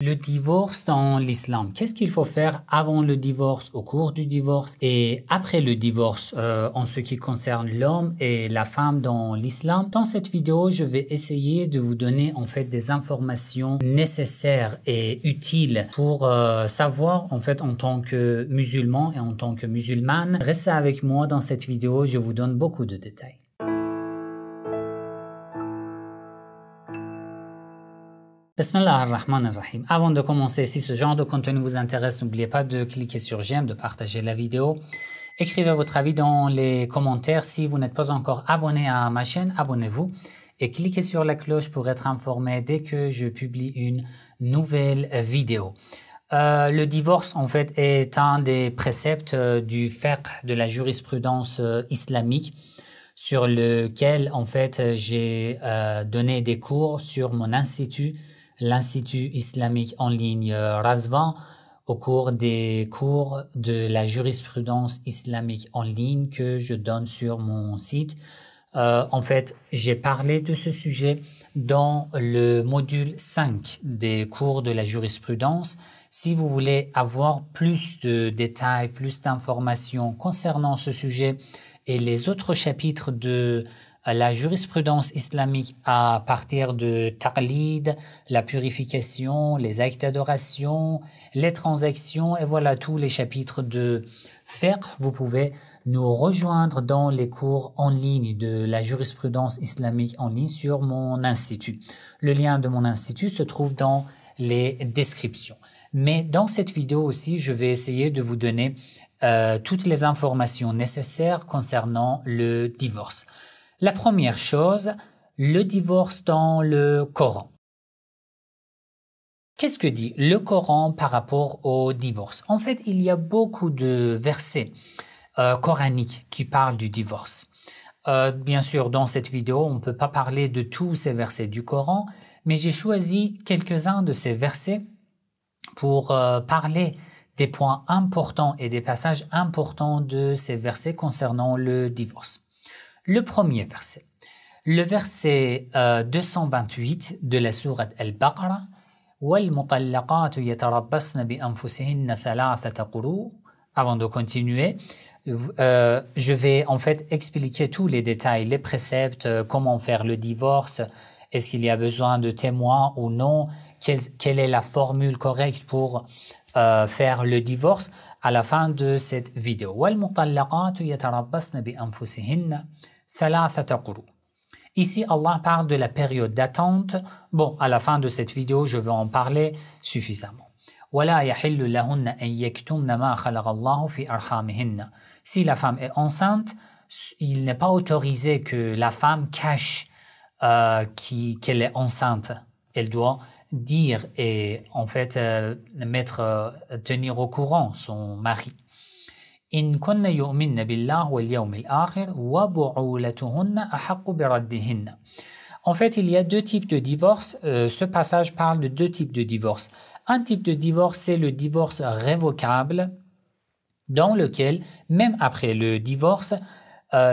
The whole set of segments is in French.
Le divorce dans l'islam, qu'est-ce qu'il faut faire avant le divorce, au cours du divorce et après le divorce en ce qui concerne l'homme et la femme dans l'islam? Dans cette vidéo, je vais essayer de vous donner en fait des informations nécessaires et utiles pour savoir en fait en tant que musulman et en tant que musulmane. Restez avec moi dans cette vidéo, je vous donne beaucoup de détails. Bismillah ar-Rahman ar-Rahim. Avant de commencer, si ce genre de contenu vous intéresse, n'oubliez pas de cliquer sur j'aime, de partager la vidéo. Écrivez votre avis dans les commentaires. Si vous n'êtes pas encore abonné à ma chaîne, abonnez-vous et cliquez sur la cloche pour être informé dès que je publie une nouvelle vidéo. Le divorce, en fait, est un des préceptes du fiqh, de la jurisprudence islamique, sur lequel, en fait, j'ai donné des cours sur mon institut, l'Institut islamique en ligne Razvan, au cours des cours de la jurisprudence islamique en ligne que je donne sur mon site. En fait, j'ai parlé de ce sujet dans le module 5 des cours de la jurisprudence. Si vous voulez avoir plus de détails, plus d'informations concernant ce sujet et les autres chapitres de la jurisprudence islamique à partir de taqlid, la purification, les actes d'adoration, les transactions et voilà tous les chapitres de fiqh, vous pouvez nous rejoindre dans les cours en ligne de la jurisprudence islamique en ligne sur mon institut. Le lien de mon institut se trouve dans les descriptions. Mais dans cette vidéo aussi, je vais essayer de vous donner toutes les informations nécessaires concernant le divorce. La première chose, le divorce dans le Coran. Qu'est-ce que dit le Coran par rapport au divorce? En fait, il y a beaucoup de versets coraniques qui parlent du divorce. Bien sûr, dans cette vidéo, on ne peut pas parler de tous ces versets du Coran, mais j'ai choisi quelques-uns de ces versets pour parler des points importants et des passages importants de ces versets concernant le divorce. Le premier verset, le verset 228 de la sourate Al-Baqarah, وَالْمُطَلَّقَاتُ يَتَرَبَّصْنَ بِأَنفُسِهِنَّ ثَلَاثَةَ قُرُوءٍ. Avant de continuer, je vais en fait expliquer tous les détails, les préceptes, comment faire le divorce, est-ce qu'il y a besoin de témoins ou non, quelle est la formule correcte pour faire le divorce à la fin de cette vidéo. وَالْمُطَلَّقَاتُ يَتَرَبَّصْنَ بِأَنفُسِهِنَّ ثَلَاثَةَ قُرُوءٍ. Ici, Allah parle de la période d'attente. Bon, à la fin de cette vidéo, je vais en parler suffisamment. وَلَا يَحِلُّ لَهُنَّ أَن يَكْتُمْنَ مَا خَلَقَ اللَّهُ فِي أَرْحَامِهِنَّ. Si la femme est enceinte, il n'est pas autorisé que la femme cache qu'elle est enceinte. Elle doit dire et en fait tenir au courant son mari. إن كن يؤمن بالله واليوم الآخر وبعولتهن أحق بردهن. En fait, il y a deux types de divorce. Ce passage parle de deux types de divorce. Un type de divorce, c'est le divorce révocable, dans lequel, même après le divorce,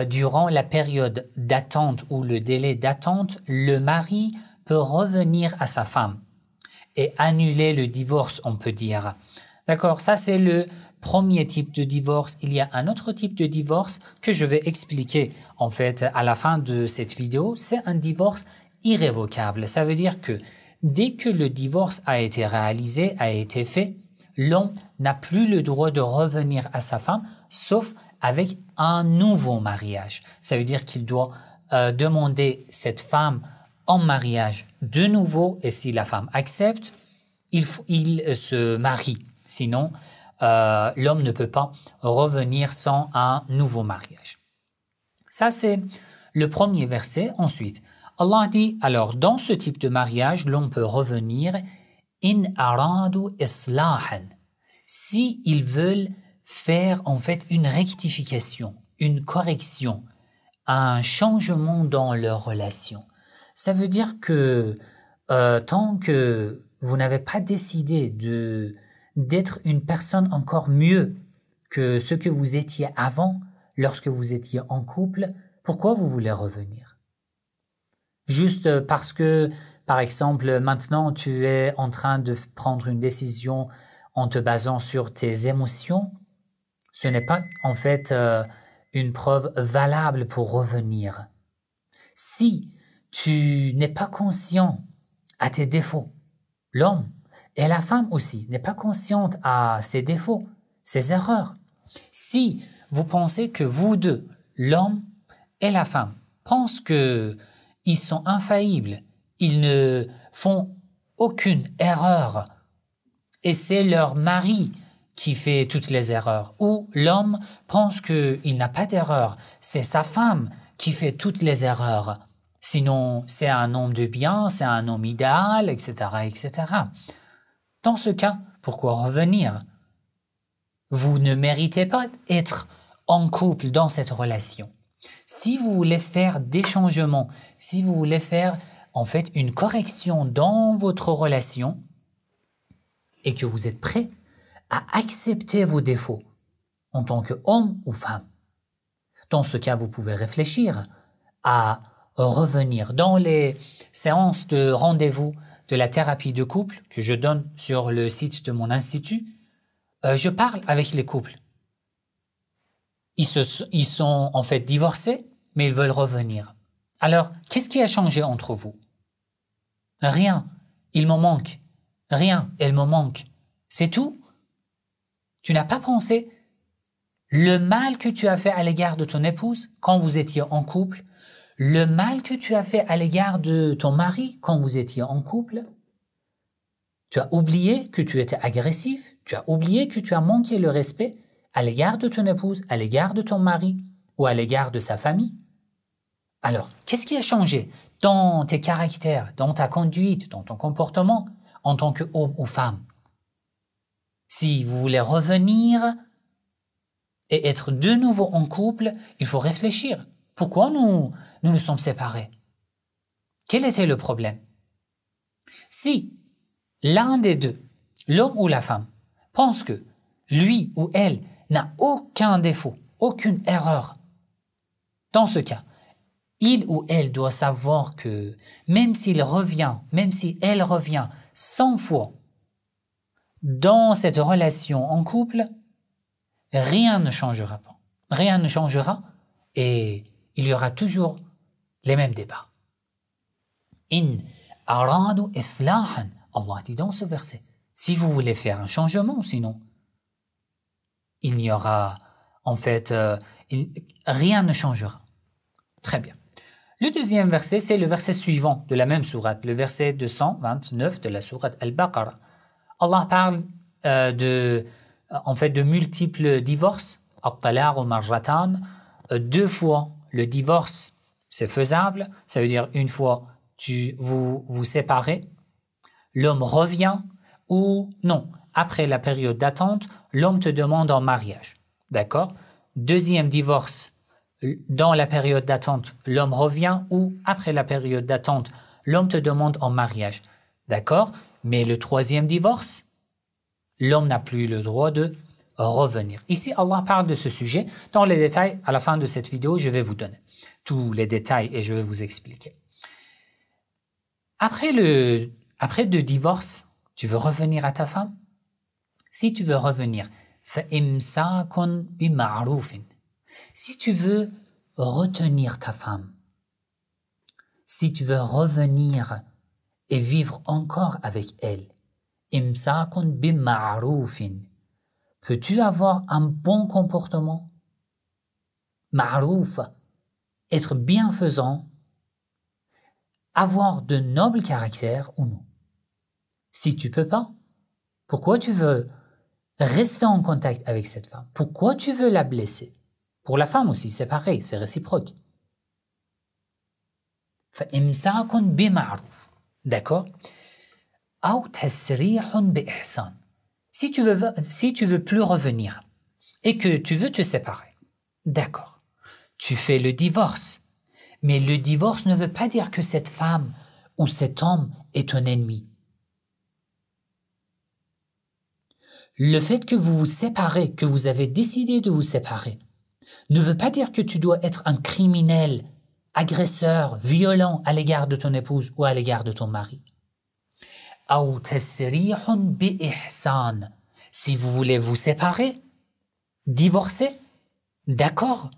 durant la période d'attente ou le délai d'attente, le mari peut revenir à sa femme et annuler le divorce, on peut dire. D'accord, ça c'est le premier type de divorce. Il y a un autre type de divorce que je vais expliquer en fait à la fin de cette vidéo. C'est un divorce irrévocable. Ça veut dire que dès que le divorce a été réalisé, a été fait, l'homme n'a plus le droit de revenir à sa femme, sauf avec un nouveau mariage. Ça veut dire qu'il doit demander cette femme en mariage de nouveau, et si la femme accepte, il se marie. Sinon, l'homme ne peut pas revenir sans un nouveau mariage. Ça, c'est le premier verset. Ensuite, Allah dit, alors, dans ce type de mariage, l'homme peut revenir in aradu islahan. Si ils veulent faire, en fait, une rectification, une correction, un changement dans leur relation. Ça veut dire que tant que vous n'avez pas décidé d'être une personne encore mieux que ce que vous étiez avant, lorsque vous étiez en couple, pourquoi vous voulez revenir? Juste parce que par exemple, maintenant tu es en train de prendre une décision en te basant sur tes émotions, ce n'est pas en fait une preuve valable pour revenir. Si tu n'es pas conscient à tes défauts, l'homme et la femme aussi n'est pas consciente à ses défauts, ses erreurs. Si vous pensez que vous deux, l'homme et la femme, pensent qu'ils sont infaillibles, ils ne font aucune erreur et c'est leur mari qui fait toutes les erreurs, ou l'homme pense qu'il n'a pas d'erreur, c'est sa femme qui fait toutes les erreurs. Sinon, c'est un homme de bien, c'est un homme idéal, etc., etc. Dans ce cas, pourquoi revenir? Vous ne méritez pas d'être en couple dans cette relation. Si vous voulez faire des changements, si vous voulez faire en fait une correction dans votre relation et que vous êtes prêt à accepter vos défauts en tant qu'homme ou femme, dans ce cas, vous pouvez réfléchir à revenir. Dans les séances de rendez-vous de la thérapie de couple que je donne sur le site de mon institut, je parle avec les couples. Ils sont en fait divorcés, mais ils veulent revenir. Alors, qu'est-ce qui a changé entre vous? Rien. Il me manque. Rien. Elle me manque. C'est tout? Tu n'as pas pensé le mal que tu as fait à l'égard de ton épouse quand vous étiez en couple, le mal que tu as fait à l'égard de ton mari quand vous étiez en couple? Tu as oublié que tu étais agressif, tu as oublié que tu as manqué le respect à l'égard de ton épouse, à l'égard de ton mari ou à l'égard de sa famille. Alors, qu'est-ce qui a changé dans tes caractères, dans ta conduite, dans ton comportement en tant qu'homme ou femme? Si vous voulez revenir et être de nouveau en couple, il faut réfléchir. Pourquoi nous sommes séparés? Quel était le problème? Si l'un des deux, l'homme ou la femme, pense que lui ou elle n'a aucun défaut, aucune erreur, dans ce cas, il ou elle doit savoir que même s'il revient, même si elle revient 100 fois dans cette relation en couple, rien ne changera pas. Rien ne changera et il y aura toujours les mêmes débats. In aradu islahan, Allah dit dans ce verset, si vous voulez faire un changement, sinon, il n'y aura, en fait, rien ne changera. Très bien. Le deuxième verset, c'est le verset suivant de la même sourate, le verset 229 de la sourate Al-Baqarah. Allah parle de multiples divorces, at-talaq ou marratan, 2 fois le divorce, c'est faisable, ça veut dire une fois vous séparez, l'homme revient ou non, après la période d'attente, l'homme te demande en mariage, d'accord? Deuxième divorce, dans la période d'attente, l'homme revient ou après la période d'attente, l'homme te demande en mariage, d'accord? Mais le troisième divorce, l'homme n'a plus le droit de revenir. Ici, Allah parle de ce sujet. Dans les détails, à la fin de cette vidéo, je vais vous donner tous les détails et je vais vous expliquer. Après 2 divorces, tu veux revenir à ta femme? Si tu veux revenir, فَإِمْسَاكٌ بِمَعْرُوفٍ. Si tu veux retenir ta femme, si tu veux revenir et vivre encore avec elle, imsakun bima'roufin. Peux-tu avoir un bon comportement? Ma'rouf, être bienfaisant, avoir de nobles caractères ou non? Si tu peux pas, pourquoi tu veux rester en contact avec cette femme? Pourquoi tu veux la blesser? Pour la femme aussi, c'est pareil, c'est réciproque. فإمساك بمعروف. D'accord? أو تسريح بإحسان. Si tu veux plus revenir et que tu veux te séparer, d'accord, tu fais le divorce. Mais le divorce ne veut pas dire que cette femme ou cet homme est ton ennemi. Le fait que vous vous séparez, que vous avez décidé de vous séparer, ne veut pas dire que tu dois être un criminel agresseur, violent à l'égard de ton épouse ou à l'égard de ton mari. أو تسريح بإحسان. Si vous voulez vous séparer, divorcer, d'accord,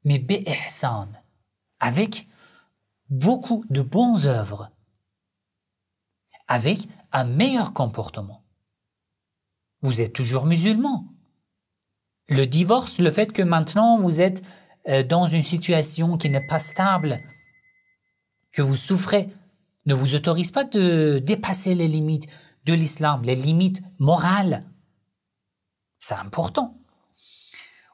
mais بإحسان, avec beaucoup de bonnes œuvres, avec un meilleur comportement. Vous êtes toujours musulman. Le divorce, le fait que maintenant vous êtes dans une situation qui n'est pas stable, que vous souffrez, ne vous autorise pas de dépasser les limites de l'islam, les limites morales. C'est important.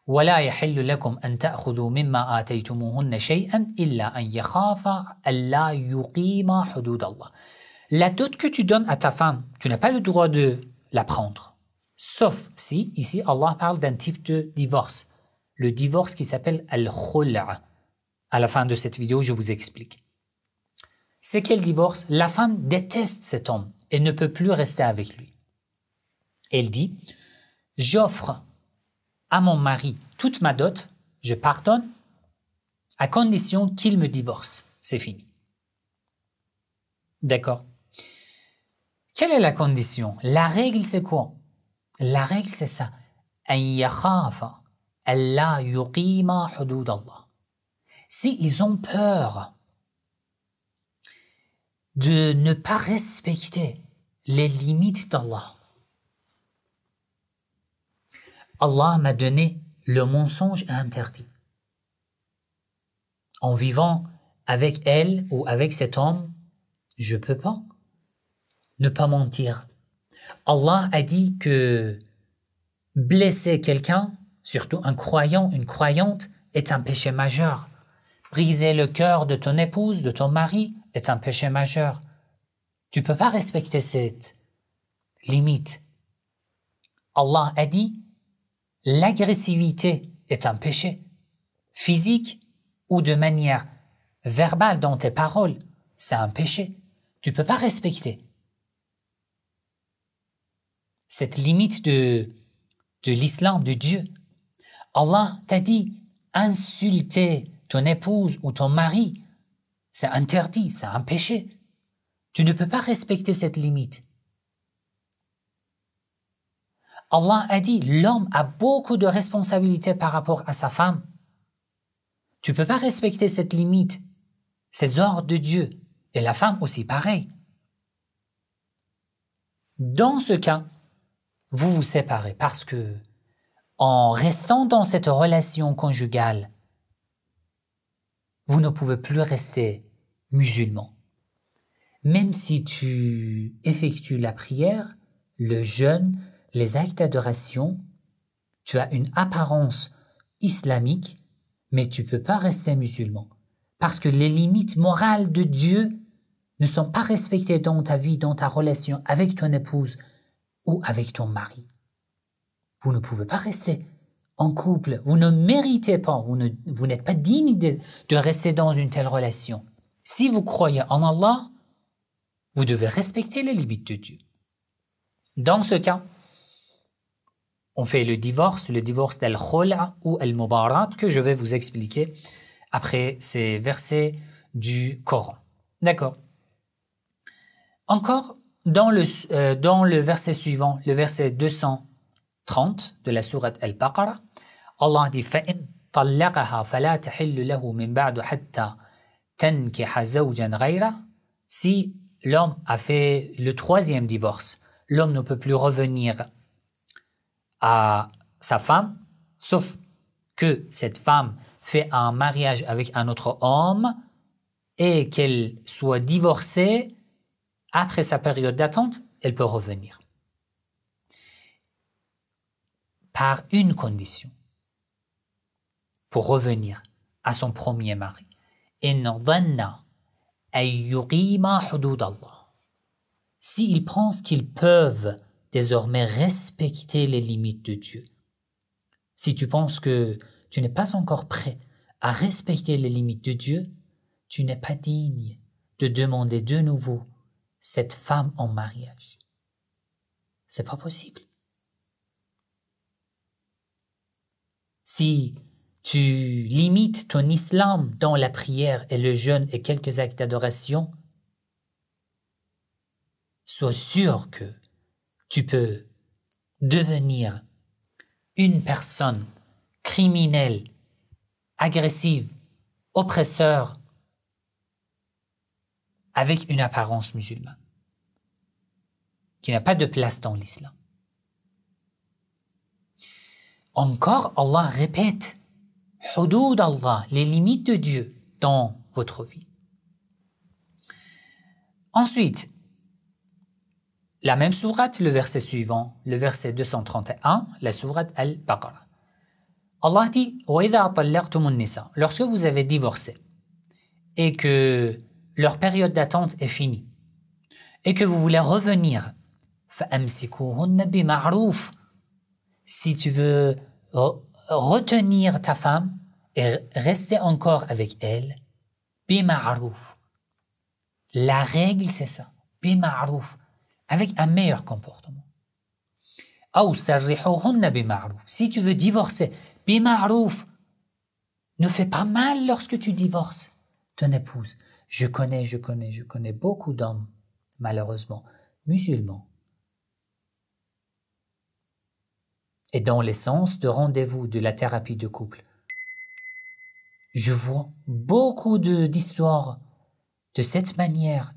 ولا يحل لكم أن تأخذوا مما آتيتموهن شيئا إلا أن يخافا ألا يقيما حدود الله. La dot que tu donnes à ta femme, tu n'as pas le droit de la prendre. Sauf si, ici, Allah parle d'un type de divorce. Le divorce qui s'appelle al-khul'. À la fin de cette vidéo, je vous explique. C'est quel divorce? La femme déteste cet homme et ne peut plus rester avec lui. Elle dit, j'offre à mon mari toute ma dot, je pardonne, à condition qu'il me divorce. C'est fini. D'accord. Quelle est la condition? La règle, c'est quoi? La règle, c'est ça. أن يخاف ألا يقيما حدود الله. S'ils ont peur de ne pas respecter les limites d'Allah. Allah m'a donné le mensonge interdit. En vivant avec elle ou avec cet homme, je ne peux pas ne pas mentir. Allah a dit que blesser quelqu'un, surtout un croyant, une croyante, est un péché majeur. Briser le cœur de ton épouse, de ton mari, est un péché majeur. Tu ne peux pas respecter cette limite. Allah a dit, l'agressivité est un péché, physique ou de manière verbale dans tes paroles, c'est un péché. Tu ne peux pas respecter cette limite de l'islam, de Dieu. Allah t'a dit, insulter ton épouse ou ton mari, c'est interdit, c'est un péché. Tu ne peux pas respecter cette limite. Allah a dit, l'homme a beaucoup de responsabilités par rapport à sa femme. Tu ne peux pas respecter cette limite, ces ordres de Dieu. Et la femme aussi, pareil. Dans ce cas, vous vous séparez parce que, en restant dans cette relation conjugale, vous ne pouvez plus rester musulman. Même si tu effectues la prière, le jeûne, les actes d'adoration, tu as une apparence islamique, mais tu ne peux pas rester musulman. Parce que les limites morales de Dieu ne sont pas respectées dans ta vie, dans ta relation avec ton épouse ou avec ton mari. Vous ne pouvez pas rester en couple. Vous ne méritez pas, vous n'êtes pas digne de rester dans une telle relation. Si vous croyez en Allah, vous devez respecter les limites de Dieu. Dans ce cas, on fait le divorce d'al-khul' ou al-mubarat que je vais vous expliquer après ces versets du Coran. D'accord. Encore, dans le verset suivant, le verset 230 de la sourate Al-Baqarah, Allah dit فَإِنْ طَلَّقَهَا فَلَا تَحِلُّ لَهُ مِنْ بَعْدُ حَتَّى تَنْكِحَ زَوْجًا غَيْرَهُ. Si l'homme a fait le troisième divorce, l'homme ne peut plus revenir à sa femme, sauf que cette femme fait un mariage avec un autre homme et qu'elle soit divorcée. Après sa période d'attente, elle peut revenir. Par une condition. Pour revenir à son premier mari. S'ils pensent qu'ils peuvent désormais respecter les limites de Dieu. Si tu penses que tu n'es pas encore prêt à respecter les limites de Dieu, tu n'es pas digne de demander de nouveau cette femme en mariage. C'est pas possible. Si tu limites ton islam dans la prière et le jeûne et quelques actes d'adoration, sois sûr que tu peux devenir une personne criminelle, agressive, oppresseur, avec une apparence musulmane, qui n'a pas de place dans l'islam. Encore, Allah répète, hudud Allah, les limites de Dieu dans votre vie. Ensuite, la même sourate, le verset suivant, le verset 231, la sourate Al-Baqarah. Allah dit, وَإِذَا طَلَّقْتُمُ النِّسَاءَ, lorsque vous avez divorcé et que leur période d'attente est finie et que vous voulez revenir, فَأَمْسِكُوهُنَّ بِمَعْرُوفٍ, si tu veux retenir ta femme et rester encore avec elle, بِمَعْرُوفٍ. La règle, c'est ça, بِمَعْرُوفٍ, avec un meilleur comportement. أَوْ سَرِّحُوهُنَّ بِمَعْرُوفٍ. Si tu veux divorcer, بِمَعْرُوفٍ, ne fais pas mal lorsque tu divorces ton épouse. Je connais beaucoup d'hommes, malheureusement, musulmans. Et dans l'essence de rendez-vous de la thérapie de couple, je vois beaucoup d'histoires de cette manière.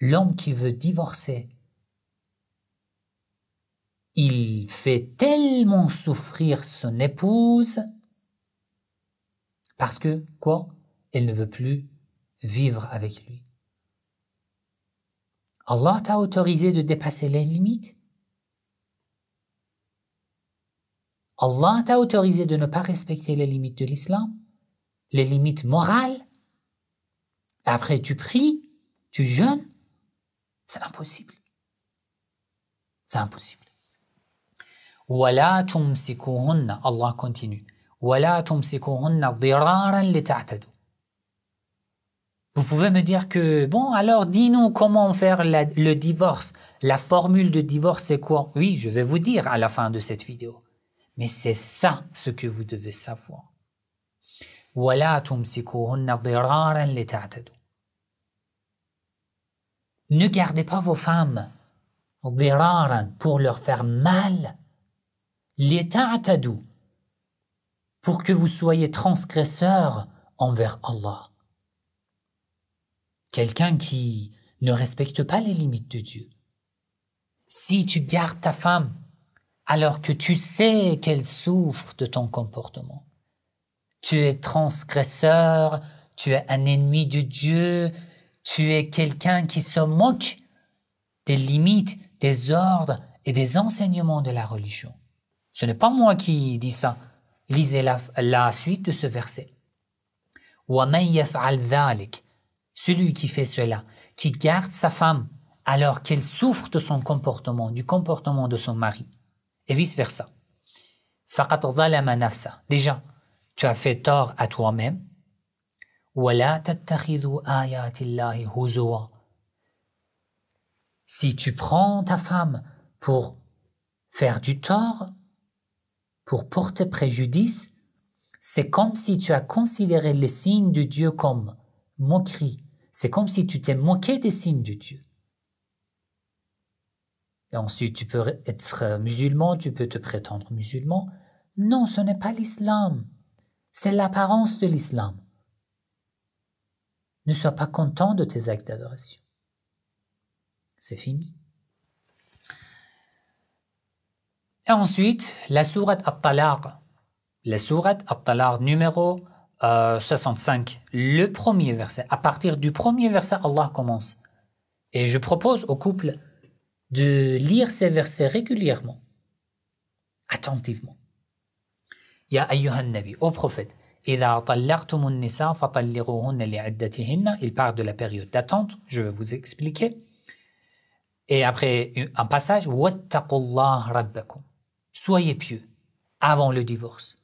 L'homme qui veut divorcer, il fait tellement souffrir son épouse parce que, quoi? Elle ne veut plus vivre avec lui. Allah t'a autorisé de dépasser les limites. Allah t'a autorisé de ne pas respecter les limites de l'islam, les limites morales. Après, tu pries, tu jeûnes. C'est impossible. C'est impossible. وَلَا تُمْسِكُوهُنَّ, Allah continue. وَلَا تُمْسِكُوهُنَّ ضِرَارًا لِتَعْتَدُوا. Vous pouvez me dire que, bon, alors dis-nous comment faire le divorce. La formule de divorce, c'est quoi? Oui, je vais vous dire à la fin de cette vidéo. Mais c'est ça ce que vous devez savoir. وَلَا تُمْسِكُوهُنَّ ضِرَارًا لِتَعْتَدُوا. Ne gardez pas vos femmes ضِرَارًا pour leur faire mal. لِتَعْتَدُوا pour que vous soyez transgresseurs envers Allah. Quelqu'un qui ne respecte pas les limites de Dieu. Si tu gardes ta femme alors que tu sais qu'elle souffre de ton comportement, tu es transgresseur, tu es un ennemi de Dieu, tu es quelqu'un qui se moque des limites, des ordres et des enseignements de la religion. Ce n'est pas moi qui dis ça. Lisez la suite de ce verset. وَمَنْ يَفْعَلْ ذَلِكَ, celui qui fait cela, qui garde sa femme alors qu'elle souffre de son comportement, du comportement de son mari, et vice-versa. فَقَدْ ظَلَمَ نَفْسَهُ, déjà, tu as fait tort à toi-même. وَلَا تَتَّخِذُوا آيَاتِ اللَّهِ هُزُوًا. Si tu prends ta femme pour faire du tort, pour porter préjudice, c'est comme si tu as considéré les signes de Dieu comme moquerie. C'est comme si tu t'es moqué des signes de Dieu. Et ensuite, tu peux être musulman, tu peux te prétendre musulman. Non, ce n'est pas l'islam. C'est l'apparence de l'islam. Ne sois pas content de tes actes d'adoration. C'est fini. Et ensuite, la sourate At-Talaq. La sourate At-Talaq numéro 65. Le premier verset. À partir du premier verset, Allah commence. Et je propose au couple de lire ces versets régulièrement, attentivement. Ya ayyuhan nabi, au prophète, إِذَا طَلَّقْتُمُ النِّسَاءَ فَطَلِّقُوهُنَّ لِعِدَّتِهِنَّ. Il parle de la période d'attente, je vais vous expliquer. Et après un passage, وَاتَّقُوا اللَّهَ رَبَّكُمْ. Soyez pieux avant le divorce,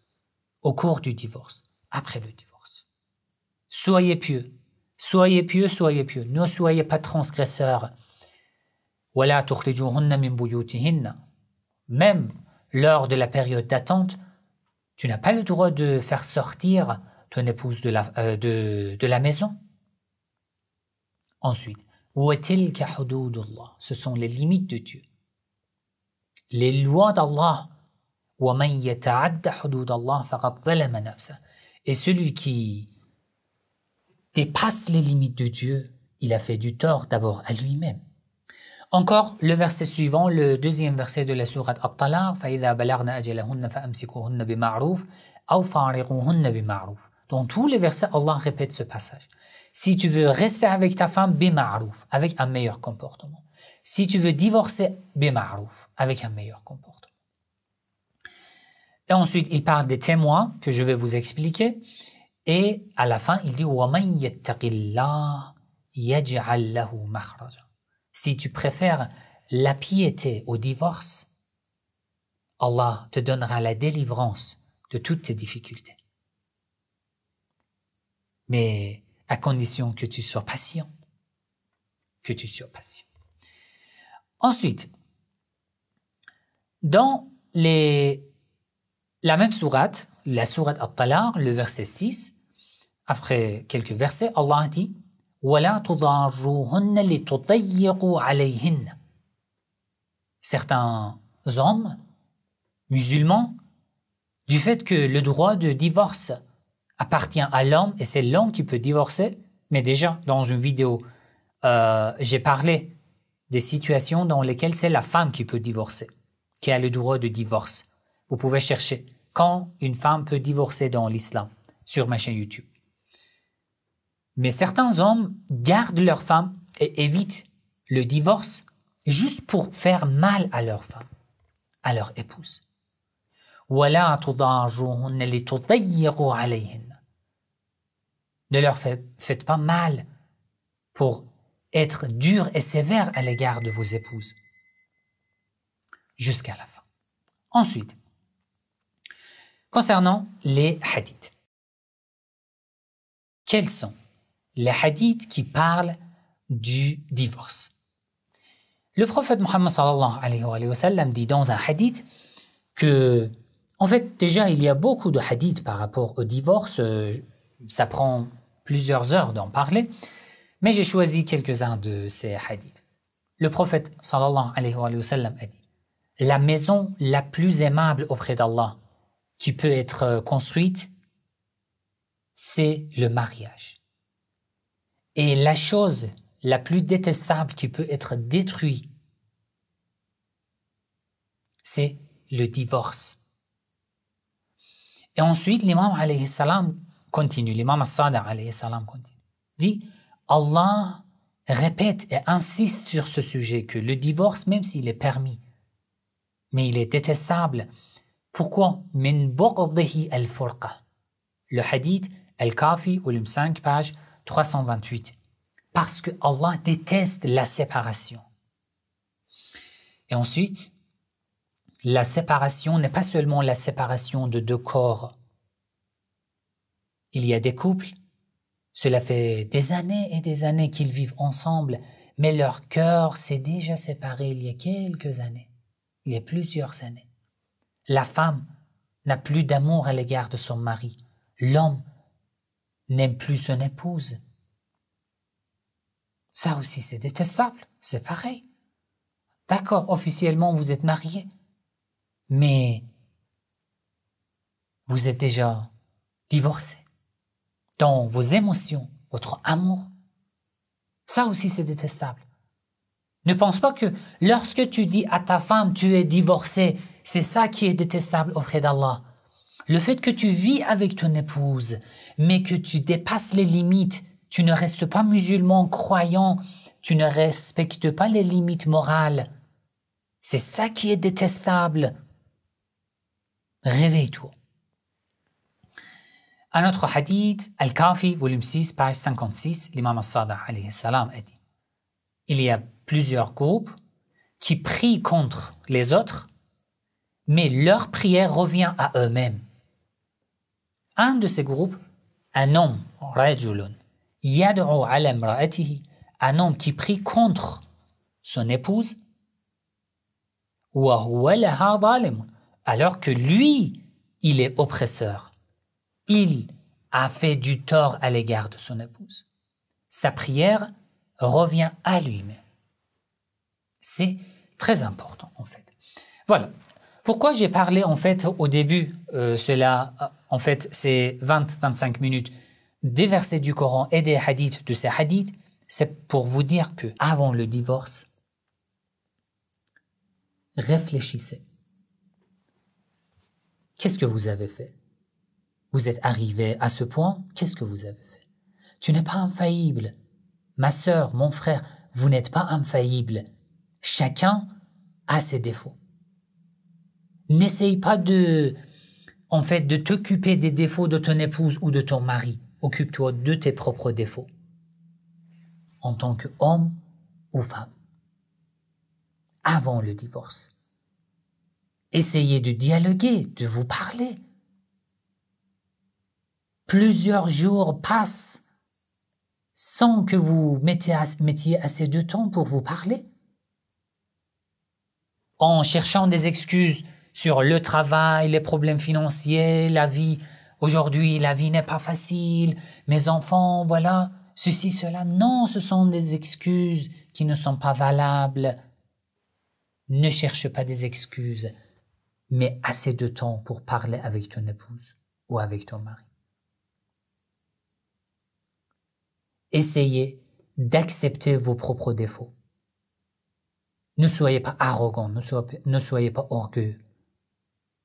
au cours du divorce, après le divorce. Soyez pieux, soyez pieux, soyez pieux. Ne soyez pas transgresseurs. وَلَا تُخْرِجُوهُنَّ مِنْ بُيُوتِهِنَّ. Même lors de la période d'attente, Tu n'as pas le droit de faire sortir ton épouse de la maison. Ensuite, وَتِلْكَ حُدُودُ اللَّهِ, ce sont les limites de Dieu. Les lois d'Allah. وَمَنْ يَتَعَدَّ حُدُودَ اللَّهِ فَقَدْ ظَلَمَ نَفْسَهُ. Et celui qui dépasse les limites de Dieu, il a fait du tort d'abord à lui-même. Encore, le verset suivant, le deuxième verset de la sourate At-Talaq, فَإِذَا بَلَغْنَ أَجَلَهُنَّ فَأَمْسِكُوهُنَّ بِمَعْرُوفٍ أَوْ فَارِقُوهُنَّ بِمَعْرُوفٍ. Dans tous les versets, Allah répète ce passage. Si tu veux rester avec ta femme, bima'rouf, avec un meilleur comportement. Si tu veux divorcer, bima'rouf, avec un meilleur comportement. Et ensuite, il parle des témoins que je vais vous expliquer. Et à la fin, il dit وَمَنْ يَتَّقِ اللَّهَ يَجْعَلْ لَهُ مَخْرَجًا. Si tu préfères la piété au divorce, Allah te donnera la délivrance de toutes tes difficultés. Mais à condition que tu sois patient. Que tu sois patient. Ensuite, dans la même sourate, la sourate At-Talaq, le verset 6, après quelques versets, Allah dit وَلَا تُضَارُّوهُنَّ لِتُضَيِّقُوا عَلَيْهِنَّ. Certains hommes musulmans, du fait que le droit de divorce appartient à l'homme et c'est l'homme qui peut divorcer, mais déjà dans une vidéo, j'ai parlé des situations dans lesquelles c'est la femme qui peut divorcer, qui a le droit de divorce. Vous pouvez chercher quand une femme peut divorcer dans l'islam sur ma chaîne YouTube. Mais certains hommes gardent leur femme et évitent le divorce juste pour faire mal à leur femme, à leur épouse. وَلَا تُضَارُّوهُنَّ لِتُضَيِّقُوا عَلَيْهِنَّ. Ne leur faites pas mal pour être dur et sévère à l'égard de vos épouses. Jusqu'à la fin. Ensuite, concernant les hadiths. Quels sont les hadiths qui parlent du divorce? Le prophète Mohammed sallallahu alayhi wa sallam dit dans un hadith que, en fait, déjà, il y a beaucoup de hadiths par rapport au divorce. Ça prend plusieurs heures d'en parler, mais j'ai choisi quelques-uns de ces hadiths. Le prophète sallallahu alayhi wa sallam a dit: la maison la plus aimable auprès d'Allah qui peut être construite, c'est le mariage. Et la chose la plus détestable qui peut être détruite, c'est le divorce. Et ensuite, l'imam alayhi salam continue, l'imam as-Sadiq alayhi salam continue, dit: Allah répète et insiste sur ce sujet que le divorce, même s'il est permis, mais il est détestable. Pourquoi? Min bughdihi al-furqa. Le hadith Al-Kafi, volume 5, page 328. Parce que Allah déteste la séparation. Et ensuite, la séparation n'est pas seulement la séparation de deux corps. Il y a des couples, cela fait des années et des années qu'ils vivent ensemble, mais leur cœur s'est déjà séparé il y a quelques années, il y a plusieurs années. La femme n'a plus d'amour à l'égard de son mari. L'homme n'aime plus son épouse. Ça aussi, c'est détestable, c'est pareil. D'accord, officiellement, vous êtes mariés, mais vous êtes déjà divorcés. Dans vos émotions, votre amour, ça aussi, c'est détestable. Ne pense pas que lorsque tu dis à ta femme, tu es divorcé, c'est ça qui est détestable auprès d'Allah. Le fait que tu vis avec ton épouse, mais que tu dépasses les limites, tu ne restes pas musulman, croyant, tu ne respectes pas les limites morales, c'est ça qui est détestable. Réveille-toi. Un autre hadith, Al-Kafi, volume 6, page 56, l'imam as-Sadiq alayhi salam a dit: il y a plusieurs groupes qui prient contre les autres, mais leur prière revient à eux-mêmes. Un de ces groupes, un homme, rajulun, yad'u ala imra'atihi, un homme qui prie contre son épouse, wa huwa laha zalimun, alors que lui, il est oppresseur. Il a fait du tort à l'égard de son épouse. Sa prière revient à lui-même. C'est très important en fait. Voilà. Pourquoi j'ai parlé en fait au début, en fait c'est 20-25 minutes des versets du Coran et des hadiths de ces hadiths, c'est pour vous dire que avant le divorce, réfléchissez. Qu'est-ce que vous avez fait? Vous êtes arrivé à ce point, qu'est-ce que vous avez fait? Tu n'es pas infaillible. Ma sœur, mon frère, vous n'êtes pas infaillible. Chacun a ses défauts. N'essaye pas de t'occuper des défauts de ton épouse ou de ton mari. Occupe-toi de tes propres défauts. En tant qu'homme ou femme. Avant le divorce. Essayez de dialoguer, de vous parler. Plusieurs jours passent sans que vous mettiez assez de temps pour vous parler. En cherchant des excuses sur le travail, les problèmes financiers, la vie. Aujourd'hui, la vie n'est pas facile, mes enfants, voilà, ceci, cela. Non, ce sont des excuses qui ne sont pas valables. Ne cherche pas des excuses, mais assez de temps pour parler avec ton épouse ou avec ton mari. Essayez d'accepter vos propres défauts. Ne soyez pas arrogant, ne soyez pas orgueilleux.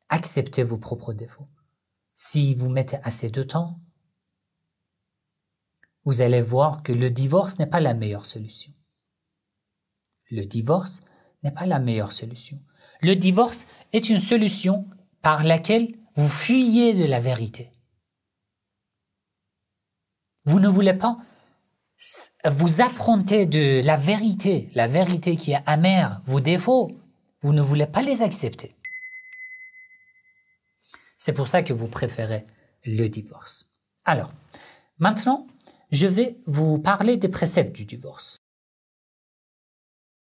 Acceptez vos propres défauts. Si vous mettez assez de temps, vous allez voir que le divorce n'est pas la meilleure solution. Le divorce n'est pas la meilleure solution. Le divorce est une solution par laquelle vous fuyez de la vérité. Vous ne voulez pas vous affronter de la vérité qui est amère, vos défauts, vous ne voulez pas les accepter. C'est pour ça que vous préférez le divorce. Alors, maintenant, je vais vous parler des préceptes du divorce.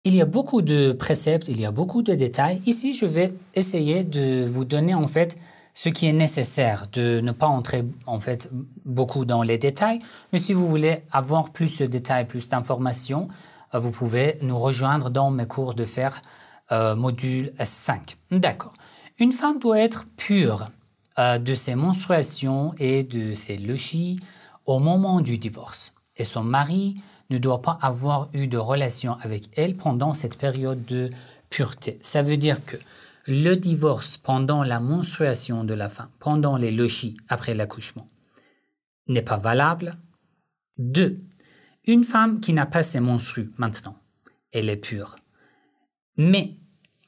Il y a beaucoup de préceptes, il y a beaucoup de détails. Ici, je vais essayer de vous donner en fait ce qui est nécessaire, de ne pas entrer en fait beaucoup dans les détails. Mais si vous voulez avoir plus de détails, plus d'informations, vous pouvez nous rejoindre dans mes cours de fer module 5. D'accord. Une femme doit être pure de ses menstruations et de ses luchies au moment du divorce. Et son mari ne doit pas avoir eu de relation avec elle pendant cette période de pureté. Ça veut dire que le divorce pendant la menstruation de la femme, pendant les luchies après l'accouchement, n'est pas valable. 2. Une femme qui n'a pas ses menstrues maintenant, elle est pure. Mais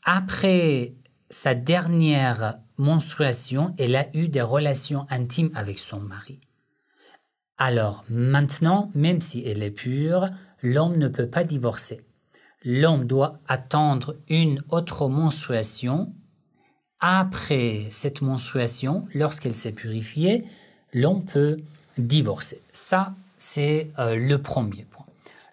après sa dernière menstruation, elle a eu des relations intimes avec son mari. Alors maintenant, même si elle est pure, l'homme ne peut pas divorcer. L'homme doit attendre une autre menstruation. Après cette menstruation, lorsqu'elle s'est purifiée, l'homme peut divorcer. Ça, c'est le premier point.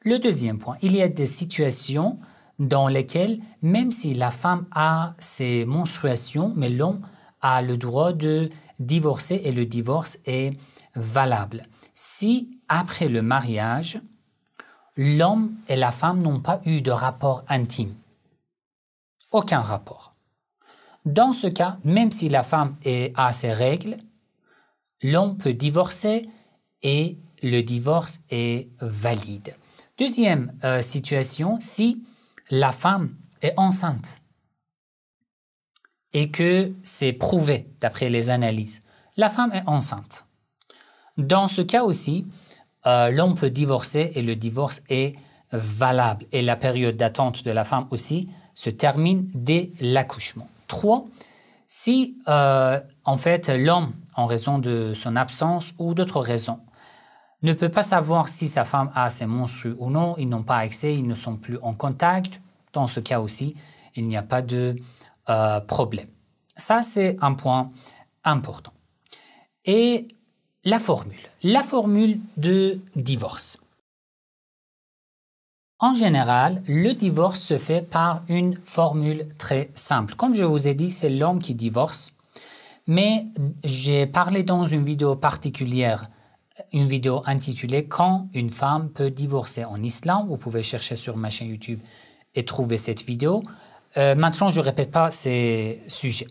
Le deuxième point, il y a des situations dans lesquelles, même si la femme a ses menstruations, mais l'homme a le droit de divorcer et le divorce est valable. Si, après le mariage, l'homme et la femme n'ont pas eu de rapport intime, aucun rapport. Dans ce cas, même si la femme a ses règles, l'homme peut divorcer et le divorce est valide. Deuxième situation, si la femme est enceinte et que c'est prouvé d'après les analyses, la femme est enceinte. Dans ce cas aussi, l'homme peut divorcer et le divorce est valable. Et la période d'attente de la femme aussi se termine dès l'accouchement. 3. Si en fait l'homme, en raison de son absence ou d'autres raisons, ne peut pas savoir si sa femme a ses menstrues ou non, ils n'ont pas accès, ils ne sont plus en contact, dans ce cas aussi, il n'y a pas de problème. Ça, c'est un point important. Et la formule de divorce. En général, le divorce se fait par une formule très simple. Comme je vous ai dit, c'est l'homme qui divorce. Mais j'ai parlé dans une vidéo particulière, une vidéo intitulée « Quand une femme peut divorcer en islam ». Vous pouvez chercher sur ma chaîne YouTube et trouver cette vidéo. Maintenant, je ne répète pas ces sujets.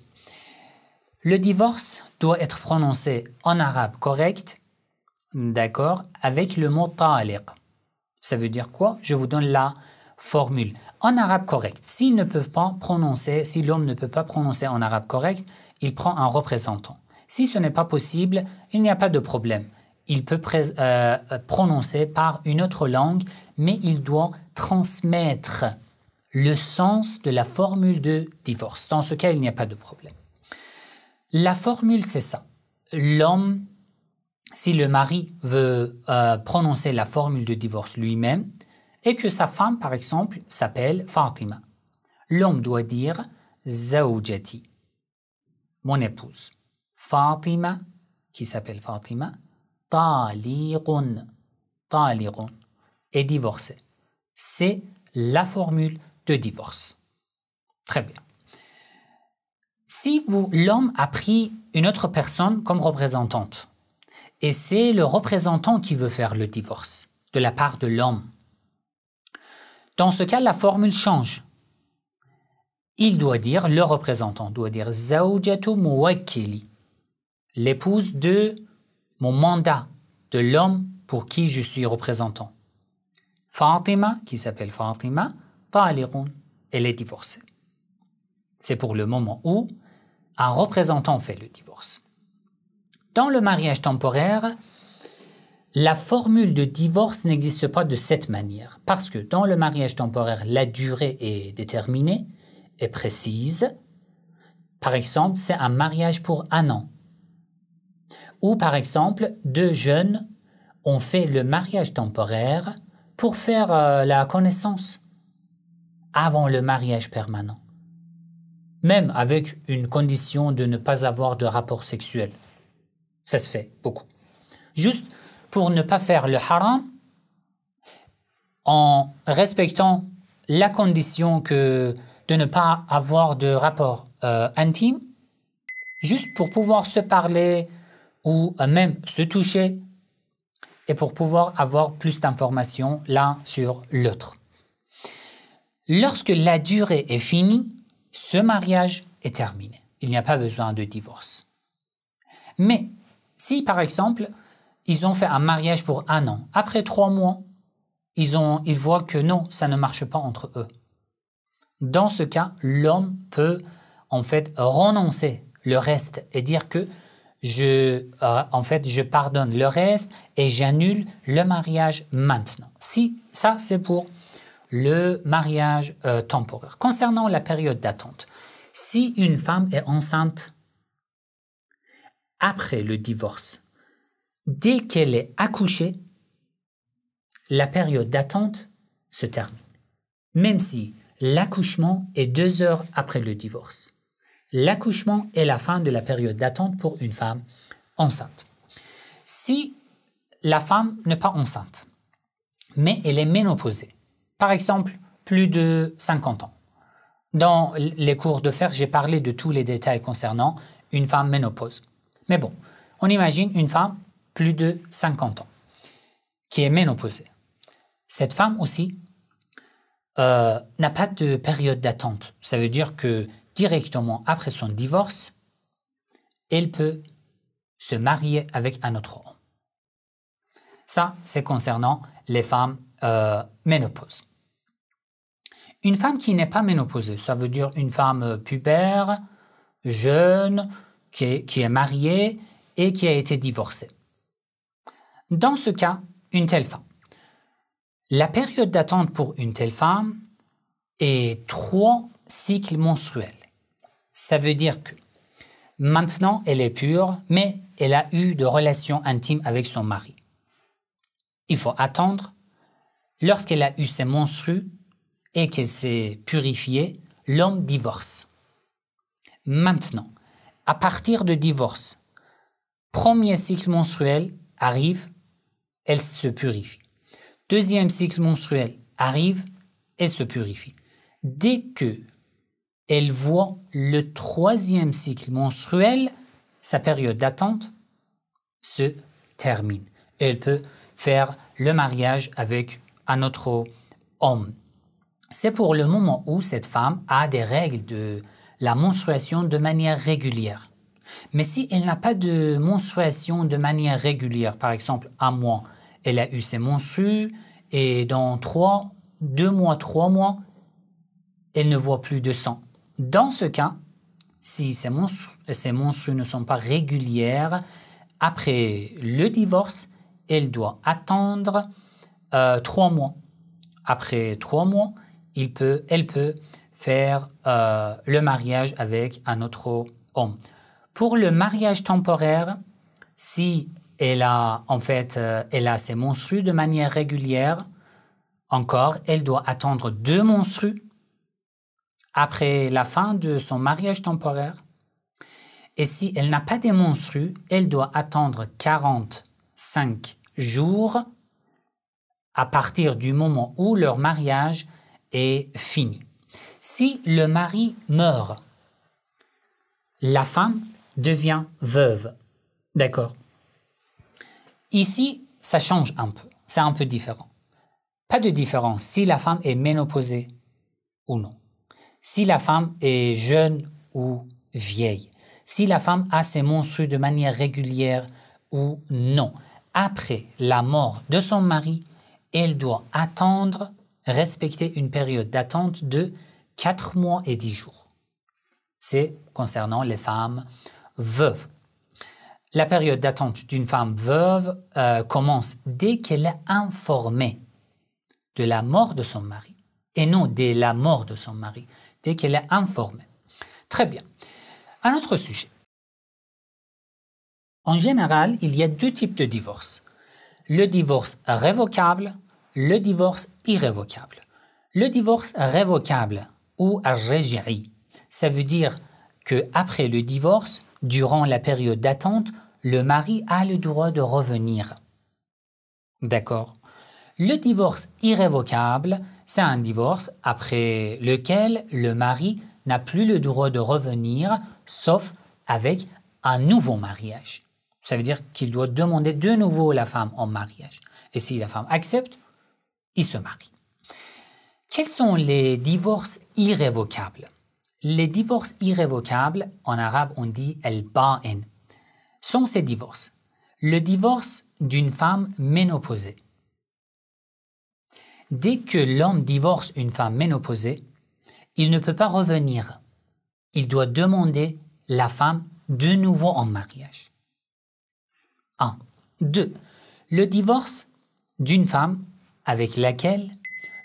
Le divorce doit être prononcé en arabe correct, d'accord, avec le mot « taliq ». Ça veut dire quoi? Je vous donne la formule. En arabe correct, s'ils ne peuvent pas prononcer, si l'homme ne peut pas prononcer en arabe correct, il prend un représentant. Si ce n'est pas possible, il n'y a pas de problème. Il peut prononcer par une autre langue, mais il doit transmettre le sens de la formule de divorce. Dans ce cas, il n'y a pas de problème. La formule, c'est ça. L'homme, si le mari veut prononcer la formule de divorce lui-même, et que sa femme, par exemple, s'appelle Fatima, l'homme doit dire « Zawjati », mon épouse. Fatima, qui s'appelle Fatima, taliqun, taliqun, est divorcée. C'est la formule de divorce. Très bien. Si l'homme a pris une autre personne comme représentante, et c'est le représentant qui veut faire le divorce, de la part de l'homme, dans ce cas, la formule change. Le représentant doit dire « Zawjatu muwakkili », l'épouse de mon mandat, de l'homme pour qui je suis représentant. Fatima, qui s'appelle Fatima, taliqun, elle est divorcée. C'est pour le moment où un représentant fait le divorce. Dans le mariage temporaire, la formule de divorce n'existe pas de cette manière, parce que dans le mariage temporaire, la durée est déterminée et précise. Par exemple, c'est un mariage pour 1 an. Ou par exemple, 2 jeunes ont fait le mariage temporaire pour faire la connaissance avant le mariage permanent. Même avec une condition de ne pas avoir de rapport sexuel. Ça se fait beaucoup. Juste pour ne pas faire le haram, en respectant la condition de ne pas avoir de rapport intime, juste pour pouvoir se parler ou même se toucher et pour pouvoir avoir plus d'informations l'un sur l'autre. Lorsque la durée est finie, ce mariage est terminé. Il n'y a pas besoin de divorce. Mais si, par exemple, ils ont fait un mariage pour 1 an, après 3 mois, ils voient que non, ça ne marche pas entre eux. Dans ce cas, l'homme peut en fait renoncer le reste et dire que je pardonne le reste et j'annule le mariage maintenant. Si, ça c'est pour le mariage temporaire. Concernant la période d'attente, si une femme est enceinte après le divorce, dès qu'elle est accouchée, la période d'attente se termine. Même si l'accouchement est 2 heures après le divorce. L'accouchement est la fin de la période d'attente pour une femme enceinte. Si la femme n'est pas enceinte, mais elle est ménopausée, par exemple plus de 50 ans. Dans les cours de fer, j'ai parlé de tous les détails concernant une femme ménopause. Mais bon, on imagine une femme plus de 50 ans qui est ménopausée. Cette femme aussi n'a pas de période d'attente. Ça veut dire que directement après son divorce, elle peut se marier avec un autre homme. Ça, c'est concernant les femmes ménopauses. Une femme qui n'est pas ménopausée, ça veut dire une femme pubère, jeune, qui est mariée et qui a été divorcée. Dans ce cas, une telle femme. La période d'attente pour une telle femme est 3 cycles menstruels. Ça veut dire que maintenant, elle est pure, mais elle a eu de relations intimes avec son mari. Il faut attendre. Lorsqu'elle a eu ses menstrues et qu'elle s'est purifiée, l'homme divorce. Maintenant, à partir de divorce, premier cycle menstruel arrive, elle se purifie. Deuxième cycle menstruel arrive, elle se purifie. Dès que elle voit le 3e cycle menstruel, sa période d'attente se termine. Elle peut faire le mariage avec un autre homme. C'est pour le moment où cette femme a des règles de la menstruation de manière régulière. Mais si elle n'a pas de menstruation de manière régulière, par exemple un mois, elle a eu ses menstrues et dans 2 mois, 3 mois, elle ne voit plus de sang. Dans ce cas, si ces menstrues ne sont pas régulières, après le divorce, elle doit attendre 3 mois. Après 3 mois, elle peut faire le mariage avec un autre homme. Pour le mariage temporaire, si elle a ses menstrues de manière régulière, encore, elle doit attendre 2 menstrues après la fin de son mariage temporaire. Et si elle n'a pas de menstrues, elle doit attendre 45 jours à partir du moment où leur mariage est fini. Si le mari meurt, la femme devient veuve. D'accord? Ici, ça change un peu. C'est un peu différent. Pas de différence si la femme est ménopausée ou non. Si la femme est jeune ou vieille. Si la femme a ses menstrues de manière régulière ou non. Après la mort de son mari, elle doit attendre, respecter une période d'attente de 4 mois et 10 jours. C'est concernant les femmes veuves. La période d'attente d'une femme veuve commence dès qu'elle est informée de la mort de son mari, et non dès la mort de son mari, dès qu'elle est informée. Très bien. Un autre sujet. En général, il y a 2 types de divorce. Le divorce révocable, le divorce irrévocable. Le divorce révocable ou ar-raj'i, ça veut dire qu'après le divorce, durant la période d'attente, le mari a le droit de revenir. D'accord? Le divorce irrévocable, c'est un divorce après lequel le mari n'a plus le droit de revenir, sauf avec un nouveau mariage. Ça veut dire qu'il doit demander de nouveau la femme en mariage. Et si la femme accepte, il se marie. Quels sont les divorces irrévocables? Les divorces irrévocables, en arabe on dit al-ba'in, sont ces divorces. Le divorce d'une femme ménopausée. Dès que l'homme divorce une femme ménopausée, il ne peut pas revenir. Il doit demander la femme de nouveau en mariage. 1. 2. Le divorce d'une femme avec laquelle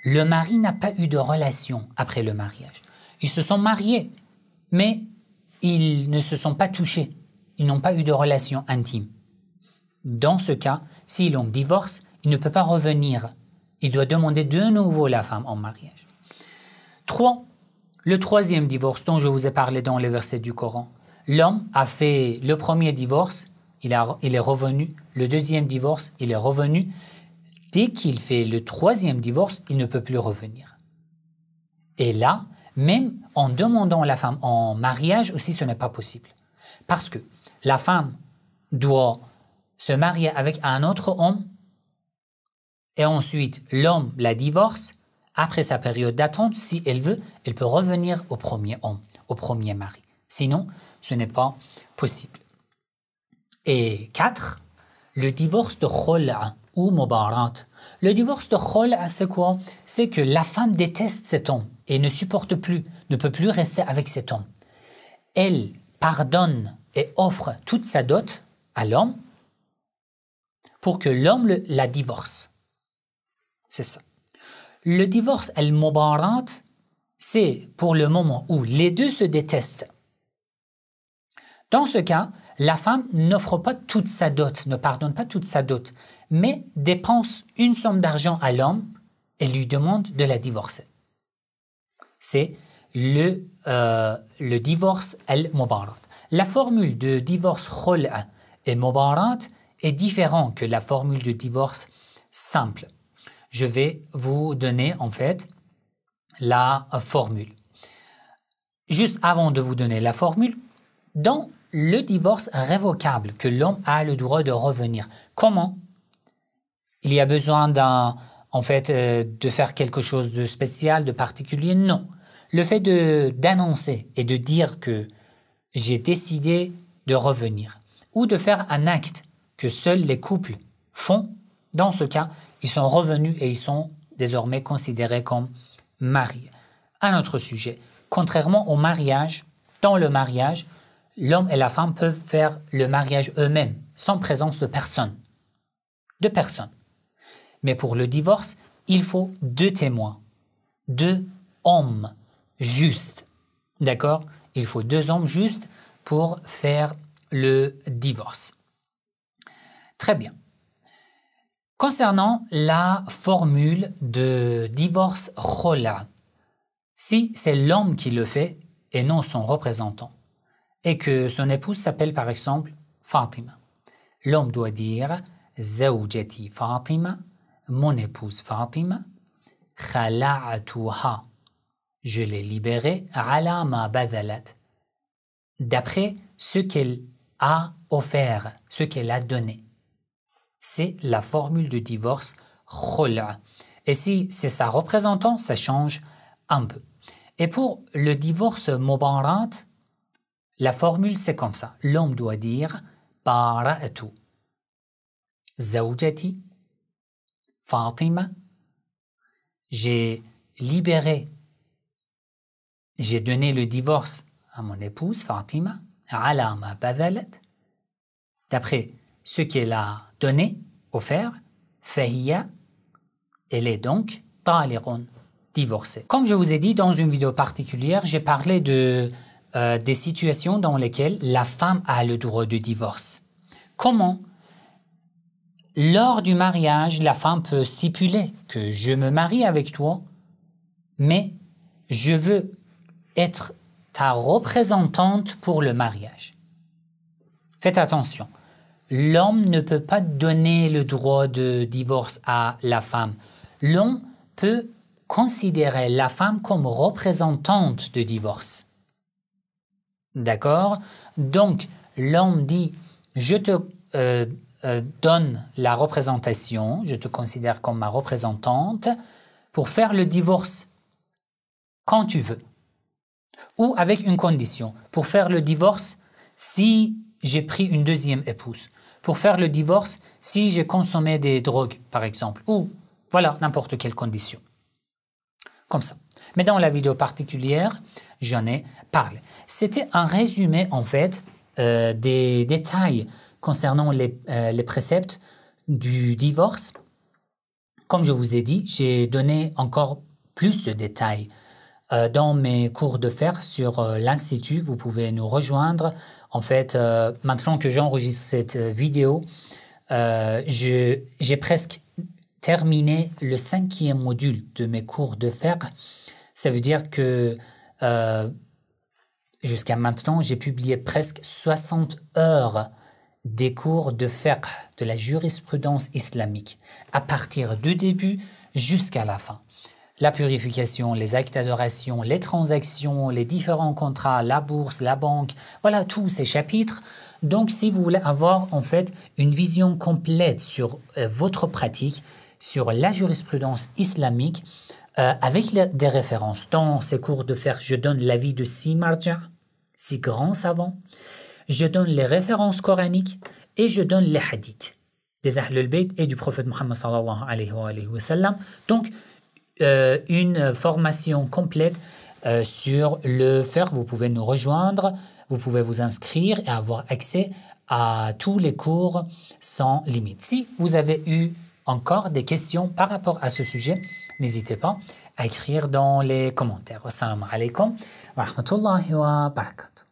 le mari n'a pas eu de relation après le mariage. Ils se sont mariés, mais ils ne se sont pas touchés. Ils n'ont pas eu de relation intime. Dans ce cas, si l'homme divorce, il ne peut pas revenir. Il doit demander de nouveau la femme en mariage. 3. Le troisième divorce dont je vous ai parlé dans les versets du Coran. L'homme a fait le premier divorce, il est revenu. Le deuxième divorce, il est revenu. Dès qu'il fait le troisième divorce, il ne peut plus revenir. Et là, même en demandant la femme en mariage aussi, ce n'est pas possible. Parce que la femme doit se marier avec un autre homme et ensuite l'homme la divorce. Après sa période d'attente, si elle veut, elle peut revenir au premier homme, au premier mari. Sinon, ce n'est pas possible. Et 4, le divorce de khul'a ou mubarat. Le divorce de khul'a, c'est quoi? C'est que la femme déteste cet homme et ne supporte plus, ne peut plus rester avec cet homme. Elle pardonne et offre toute sa dot à l'homme pour que l'homme la divorce. C'est ça. Le divorce al-mubarat, c'est pour le moment où les deux se détestent. Dans ce cas, la femme n'offre pas toute sa dot, ne pardonne pas toute sa dot, mais dépense une somme d'argent à l'homme et lui demande de la divorcer. C'est le divorce al-mubarat. La formule de divorce khul'a et mubarat est différente que la formule de divorce simple. Je vais vous donner en fait la formule. Juste avant de vous donner la formule, dans le divorce révocable, que l'homme a le droit de revenir. Comment? Il y a besoin de faire quelque chose de spécial, de particulier? Non. Le fait d'annoncer et de dire que j'ai décidé de revenir, ou de faire un acte que seuls les couples font, dans ce cas, ils sont revenus et ils sont désormais considérés comme mariés. Un autre sujet. Contrairement au mariage, dans le mariage, l'homme et la femme peuvent faire le mariage eux-mêmes, sans présence de personne. De personne. Mais pour le divorce, il faut 2 témoins, 2 hommes justes. D'accord? Il faut 2 hommes justes pour faire le divorce. Très bien. Concernant la formule de divorce khola, si c'est l'homme qui le fait et non son représentant, et que son épouse s'appelle par exemple Fatima, l'homme doit dire « Zawjati Fatima » mon épouse Fatima, khala'atuha, je l'ai libérée, ala ma badalat, d'après ce qu'elle a offert, ce qu'elle a donné. C'est la formule de divorce khula. Et si c'est sa représentant, ça change un peu. Et pour le divorce mubarat, la formule c'est comme ça. L'homme doit dire bara'atu, zawjati Fatima, j'ai libéré, j'ai donné le divorce à mon épouse Fatima, ala ma badalat, d'après ce qu'elle a donné, offert, fahiya, elle est donc taliqun, divorcée. Comme je vous ai dit dans une vidéo particulière, j'ai parlé des situations dans lesquelles la femme a le droit de divorce. Comment? Lors du mariage, la femme peut stipuler que je me marie avec toi, mais je veux être ta représentante pour le mariage. Faites attention, l'homme ne peut pas donner le droit de divorce à la femme. L'homme peut considérer la femme comme représentante de divorce. D'accord? Donc, l'homme dit, je te donne la représentation, je te considère comme ma représentante pour faire le divorce quand tu veux. Ou avec une condition, pour faire le divorce si j'ai pris une deuxième épouse, pour faire le divorce si j'ai consommé des drogues, par exemple, ou voilà, n'importe quelle condition. Comme ça. Mais dans la vidéo particulière, j'en ai parlé. C'était un résumé, en fait, des détails concernant les préceptes du divorce. Comme je vous ai dit, j'ai donné encore plus de détails dans mes cours de fer sur l'Institut. Vous pouvez nous rejoindre. En fait, maintenant que j'enregistre cette vidéo, j'ai presque terminé le 5e module de mes cours de fer. Ça veut dire que jusqu'à maintenant, j'ai publié presque 60 heures des cours de fiqh, de la jurisprudence islamique, à partir du début jusqu'à la fin. La purification, les actes d'adoration, les transactions, les différents contrats, la bourse, la banque, voilà tous ces chapitres. Donc, si vous voulez avoir en fait une vision complète sur votre pratique, sur la jurisprudence islamique, avec des références. Dans ces cours de fiqh, je donne l'avis de 6 marja', 6 grands savants. Je donne les références coraniques et je donne les hadiths des Ahl al-Bayt et du prophète Muhammad sallallahu alayhi wa sallam. Donc, une formation complète sur le fiqh. Vous pouvez nous rejoindre, vous pouvez vous inscrire et avoir accès à tous les cours sans limite. Si vous avez eu encore des questions par rapport à ce sujet, n'hésitez pas à écrire dans les commentaires. Assalamu alaikum wa rahmatullahi wa barakatuh.